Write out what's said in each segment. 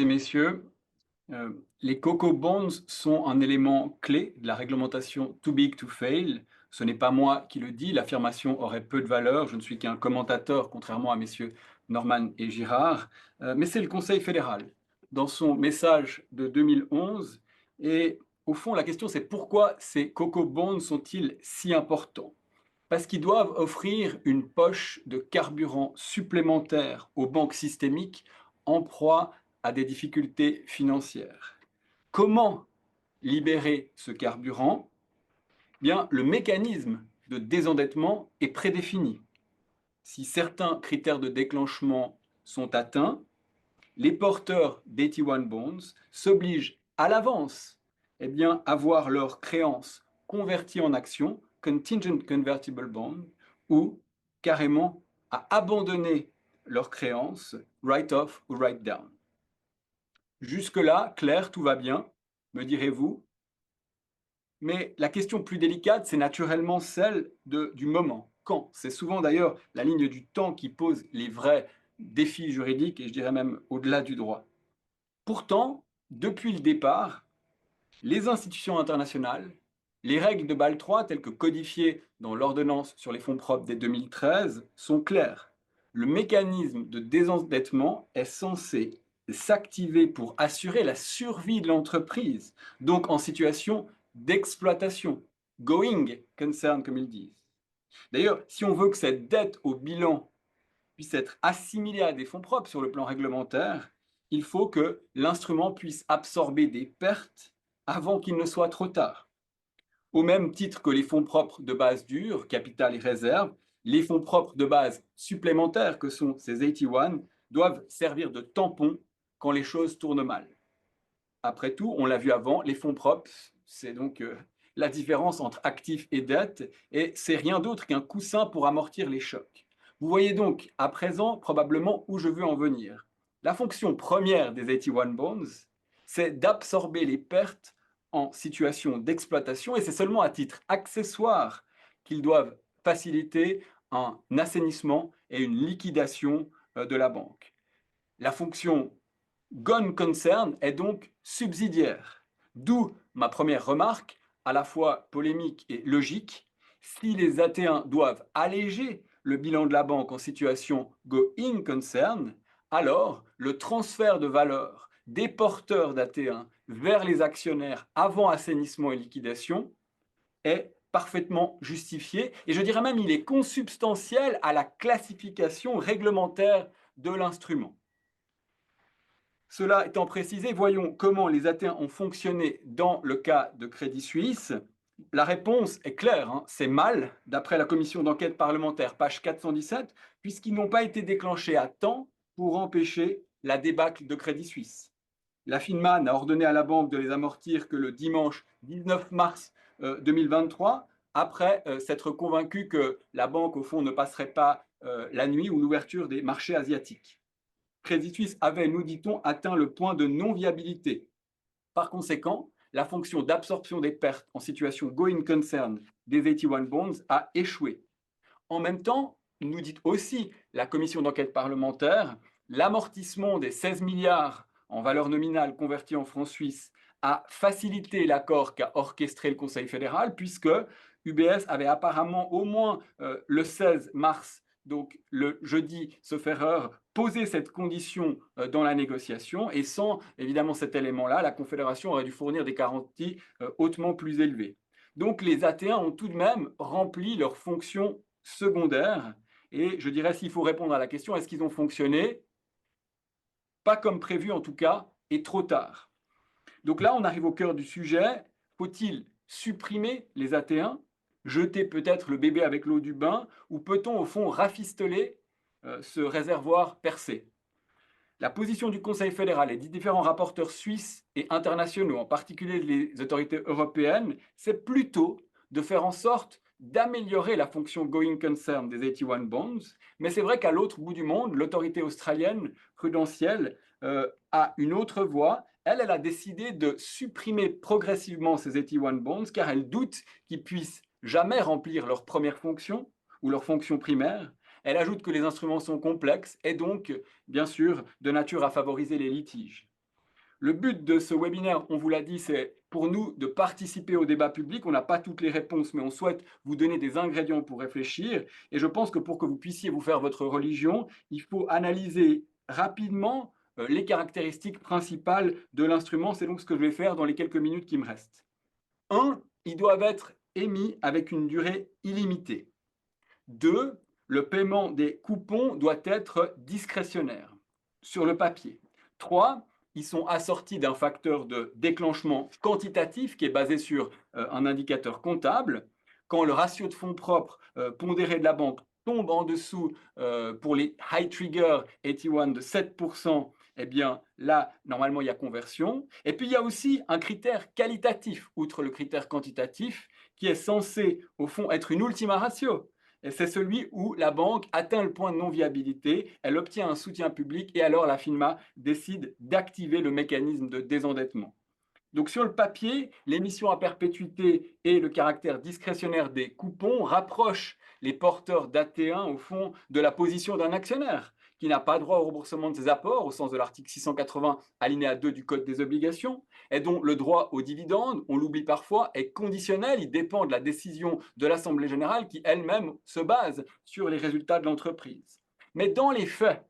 et messieurs, les coco bonds sont un élément clé de la réglementation too big to fail. Ce n'est pas moi qui le dis, l'affirmation aurait peu de valeur, je ne suis qu'un commentateur, contrairement à messieurs Norman et Girard, mais c'est le Conseil fédéral, dans son message de 2011. Et au fond, la question c'est pourquoi ces coco bonds sont-ils si importants? Parce qu'ils doivent offrir une poche de carburant supplémentaire aux banques systémiques en proie à des difficultés financières. Comment libérer ce carburant? Bien, le mécanisme de désendettement est prédéfini. Si certains critères de déclenchement sont atteints, les porteurs d'AT1 bonds s'obligent à l'avance à voir leurs créances converties en actions, contingent convertible bond, ou carrément à abandonner leurs créances, write-off ou write-down. Jusque-là, clair, tout va bien, me direz-vous, mais la question plus délicate, c'est naturellement celle du moment. Quand? C'est souvent d'ailleurs la ligne du temps qui pose les vrais défis juridiques, et je dirais même au-delà du droit. Pourtant, depuis le départ, les institutions internationales, les règles de Bâle III, telles que codifiées dans l'ordonnance sur les fonds propres dès 2013, sont claires. Le mécanisme de désendettement est censé s'activer pour assurer la survie de l'entreprise, donc en situation d'exploitation, going concern comme ils disent. D'ailleurs, si on veut que cette dette au bilan puisse être assimilée à des fonds propres sur le plan réglementaire, il faut que l'instrument puisse absorber des pertes avant qu'il ne soit trop tard. Au même titre que les fonds propres de base dure, capital et réserve, les fonds propres de base supplémentaires que sont ces 81 doivent servir de tampon quand les choses tournent mal. Après tout, on l'a vu avant, les fonds propres, c'est donc la différence entre actifs et dettes, et c'est rien d'autre qu'un coussin pour amortir les chocs. Vous voyez donc à présent probablement où je veux en venir. La fonction première des 81 bonds, c'est d'absorber les pertes en situation d'exploitation, et c'est seulement à titre accessoire qu'ils doivent faciliter un assainissement et une liquidation de la banque. La fonction gone concern est donc subsidiaire. D'où ma première remarque, à la fois polémique et logique. Si les AT1 doivent alléger le bilan de la banque en situation going concern, alors le transfert de valeur des porteurs d'AT1 vers les actionnaires avant assainissement et liquidation est parfaitement justifié et je dirais même il est consubstantiel à la classification réglementaire de l'instrument. Cela étant précisé, voyons comment les AT1 ont fonctionné dans le cas de Crédit Suisse. La réponse est claire, hein, c'est mal, d'après la commission d'enquête parlementaire, page 417, puisqu'ils n'ont pas été déclenchés à temps pour empêcher la débâcle de Crédit Suisse. La FINMA n'a ordonné à la banque de les amortir que le dimanche 19 mars 2023, après s'être convaincu que la banque, au fond, ne passerait pas la nuit ou l'ouverture des marchés asiatiques. Crédit Suisse avait, nous dit-on, atteint le point de non-viabilité. Par conséquent, la fonction d'absorption des pertes en situation going concern des 81 bonds a échoué. En même temps, nous dit aussi la commission d'enquête parlementaire, l'amortissement des 16 milliards en valeur nominale convertis en francs suisses a facilité l'accord qu'a orchestré le Conseil fédéral, puisque UBS avait apparemment au moins le 16 mars, donc le jeudi, sauf erreur, posé cette condition dans la négociation, et sans évidemment cet élément-là, la Confédération aurait dû fournir des garanties hautement plus élevées. Donc les AT1 ont tout de même rempli leur fonction secondaire, et je dirais s'il faut répondre à la question, est-ce qu'ils ont fonctionné? Pas comme prévu en tout cas, et trop tard. Donc là, on arrive au cœur du sujet. Faut-il supprimer les AT1, jeter peut-être le bébé avec l'eau du bain, ou peut-on au fond rafistoler ce réservoir percé? La position du Conseil fédéral et des différents rapporteurs suisses et internationaux, en particulier les autorités européennes, c'est plutôt de faire en sorte d'améliorer la fonction going concern des 81 bonds, mais c'est vrai qu'à l'autre bout du monde, l'autorité australienne prudentielle a une autre voie. Elle a décidé de supprimer progressivement ces 81 bonds car elle doute qu'ils puissent jamais remplir leur première fonction ou leur fonction primaire. Elle ajoute que les instruments sont complexes et donc, bien sûr, de nature à favoriser les litiges. Le but de ce webinaire, on vous l'a dit, c'est pour nous de participer au débat public. On n'a pas toutes les réponses, mais on souhaite vous donner des ingrédients pour réfléchir. Et je pense que pour que vous puissiez vous faire votre religion, il faut analyser rapidement les caractéristiques principales de l'instrument. C'est donc ce que je vais faire dans les quelques minutes qui me restent. 1. Ils doivent être émis avec une durée illimitée. 2. Le paiement des coupons doit être discrétionnaire sur le papier. 3. Ils sont assortis d'un facteur de déclenchement quantitatif qui est basé sur un indicateur comptable. Quand le ratio de fonds propres pondéré de la banque tombe en dessous pour les high trigger 81 de 7%, eh bien là, normalement, il y a conversion. Et puis, il y a aussi un critère qualitatif, outre le critère quantitatif, qui est censé, au fond, être une ultima ratio. Et c'est celui où la banque atteint le point de non-viabilité, elle obtient un soutien public et alors la FINMA décide d'activer le mécanisme de désendettement. Donc sur le papier, l'émission à perpétuité et le caractère discrétionnaire des coupons rapprochent les porteurs d'AT1 au fond de la position d'un actionnaire qui n'a pas droit au remboursement de ses apports au sens de l'article 680 alinéa 2 du Code des obligations et dont le droit aux dividendes, on l'oublie parfois, est conditionnel, il dépend de la décision de l'Assemblée générale qui elle-même se base sur les résultats de l'entreprise. Mais dans les faits,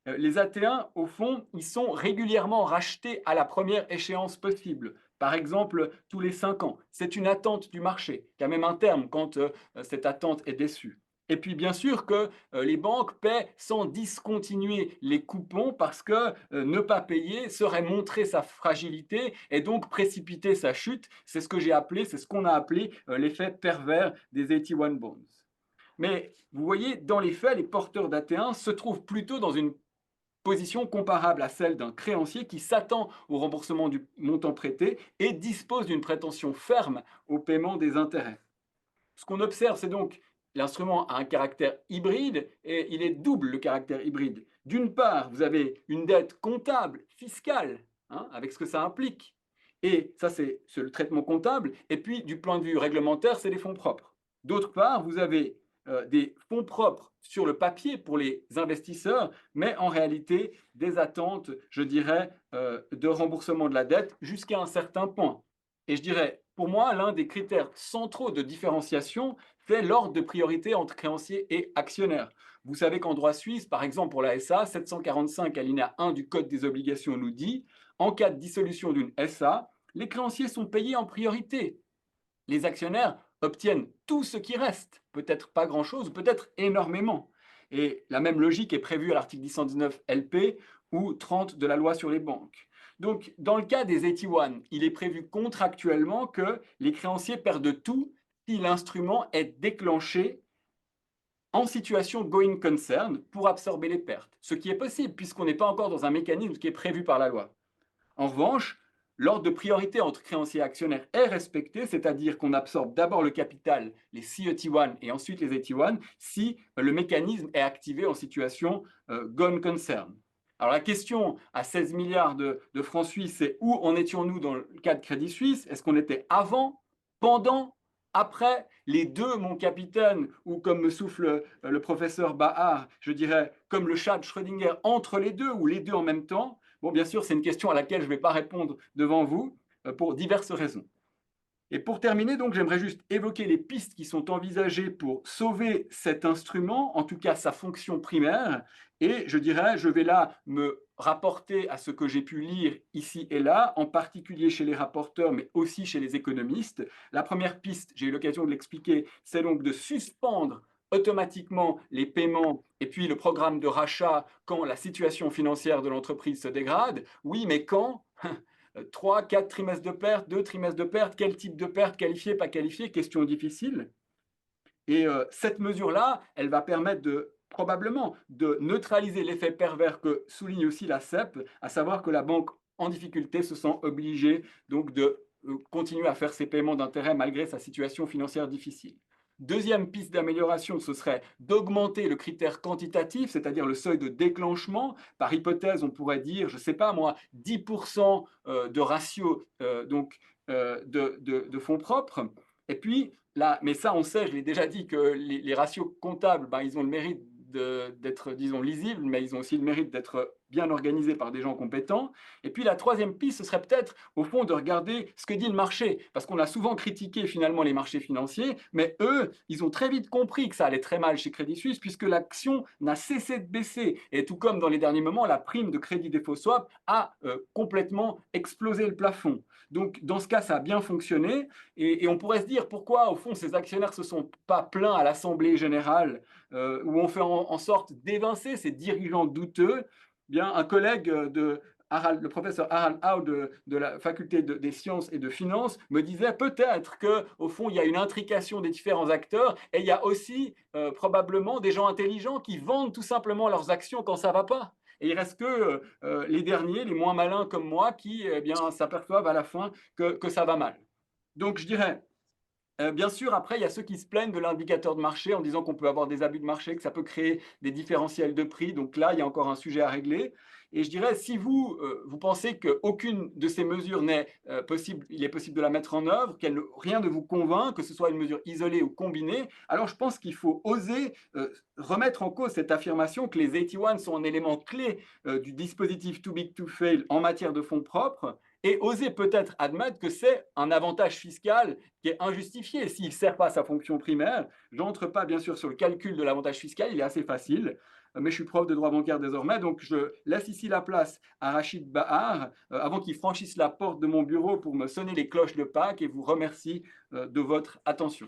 les AT1, au fond, ils sont régulièrement rachetés à la première échéance possible. Par exemple, tous les 5 ans. C'est une attente du marché, qui a même un terme quand cette attente est déçue. Et puis, bien sûr que les banques paient sans discontinuer les coupons parce que ne pas payer serait montrer sa fragilité et donc précipiter sa chute. C'est ce que j'ai appelé, c'est ce qu'on a appelé l'effet pervers des 81 bonds. Mais vous voyez, dans les faits, les porteurs d'AT1 se trouvent plutôt dans une position comparable à celle d'un créancier qui s'attend au remboursement du montant prêté et dispose d'une prétention ferme au paiement des intérêts. Ce qu'on observe, c'est donc l'instrument a un caractère hybride et il est double le caractère hybride. D'une part, vous avez une dette comptable, fiscale, avec ce que ça implique. Et ça, c'est le traitement comptable. Et puis, du point de vue réglementaire, c'est les fonds propres. D'autre part, vous avez des fonds propres sur le papier pour les investisseurs, mais en réalité, des attentes, je dirais, de remboursement de la dette jusqu'à un certain point. Et je dirais, pour moi, l'un des critères centraux de différenciation, c'est l'ordre de priorité entre créanciers et actionnaires. Vous savez qu'en droit suisse, par exemple pour la SA, 745 alinéa 1 du Code des obligations nous dit, en cas de dissolution d'une SA, les créanciers sont payés en priorité. Les actionnaires obtiennent tout ce qui reste, peut-être pas grand-chose, peut-être énormément. Et la même logique est prévue à l'article 119 LP ou 30 de la loi sur les banques. Donc, dans le cas des 81, il est prévu contractuellement que les créanciers perdent tout si l'instrument est déclenché en situation going concern pour absorber les pertes, ce qui est possible puisqu'on n'est pas encore dans un mécanisme qui est prévu par la loi. En revanche, l'ordre de priorité entre créanciers et actionnaires est respecté, c'est-à-dire qu'on absorbe d'abord le capital, les CET1 et ensuite les 81, si le mécanisme est activé en situation gone concern. Alors la question à 16 milliards de francs suisses, c'est où en étions-nous dans le cas de Crédit Suisse? Est-ce qu'on était avant, pendant, après? Les deux, mon capitaine, ou comme me souffle le professeur Bahar, je dirais comme le chat de Schrödinger, entre les deux, ou les deux en même temps? Bon, bien sûr, c'est une question à laquelle je ne vais pas répondre devant vous pour diverses raisons. Et pour terminer, donc, j'aimerais juste évoquer les pistes qui sont envisagées pour sauver cet instrument, en tout cas sa fonction primaire. Et je dirais, je vais là me rapporter à ce que j'ai pu lire ici et là, en particulier chez les rapporteurs, mais aussi chez les économistes. La première piste, j'ai eu l'occasion de l'expliquer, c'est donc de suspendre automatiquement les paiements et puis le programme de rachat quand la situation financière de l'entreprise se dégrade. Oui, mais quand 3, 4 trimestres de perte, 2 trimestres de perte, quel type de perte, qualifié, pas qualifié, question difficile. Et cette mesure-là, elle va permettre probablement de neutraliser l'effet pervers que souligne aussi la CEP, à savoir que la banque en difficulté se sent obligée donc de continuer à faire ses paiements d'intérêt malgré sa situation financière difficile. Deuxième piste d'amélioration, ce serait d'augmenter le critère quantitatif, c'est-à-dire le seuil de déclenchement. Par hypothèse, on pourrait dire, je ne sais pas moi, 10% de ratio de fonds propres. Et puis, là, mais ça, on sait, je l'ai déjà dit, que les ratios comptables, ben, ils ont le mérite d'être, disons, lisibles, mais ils ont aussi le mérite d'être bien organisé par des gens compétents. Et puis la troisième piste, ce serait peut-être au fond de regarder ce que dit le marché, parce qu'on a souvent critiqué finalement les marchés financiers, mais eux, ils ont très vite compris que ça allait très mal chez Crédit Suisse, puisque l'action n'a cessé de baisser. Et tout comme dans les derniers moments, la prime de crédit défaut swap a complètement explosé le plafond. Donc dans ce cas, ça a bien fonctionné, et on pourrait se dire pourquoi au fond ces actionnaires se sont pas plaints à l'Assemblée générale, où on fait en sorte d'évincer ces dirigeants douteux. Bien, un collègue de Harald, le professeur Harald Hau de la faculté des sciences et de finances me disait peut-être qu'au fond, il y a une intrication des différents acteurs et il y a aussi probablement des gens intelligents qui vendent tout simplement leurs actions quand ça ne va pas. Et il reste que les derniers, les moins malins comme moi, qui eh bien, s'aperçoivent à la fin que ça va mal. Donc je dirais, bien sûr, après, il y a ceux qui se plaignent de l'indicateur de marché en disant qu'on peut avoir des abus de marché, que ça peut créer des différentiels de prix. Donc là, il y a encore un sujet à régler. Et je dirais, si vous, vous pensez qu'aucune de ces mesures n'est possible, il est possible de la mettre en œuvre, rien ne vous convainc, que ce soit une mesure isolée ou combinée, alors je pense qu'il faut oser remettre en cause cette affirmation que les 81 sont un élément clé du dispositif too big to fail en matière de fonds propres, et oser peut-être admettre que c'est un avantage fiscal qui est injustifié s'il ne sert pas à sa fonction primaire. Je n'entre pas bien sûr sur le calcul de l'avantage fiscal, il est assez facile, mais je suis prof de droit bancaire désormais, donc je laisse ici la place à Rachid Bahar, avant qu'il franchisse la porte de mon bureau pour me sonner les cloches de Pâques, et vous remercie de votre attention.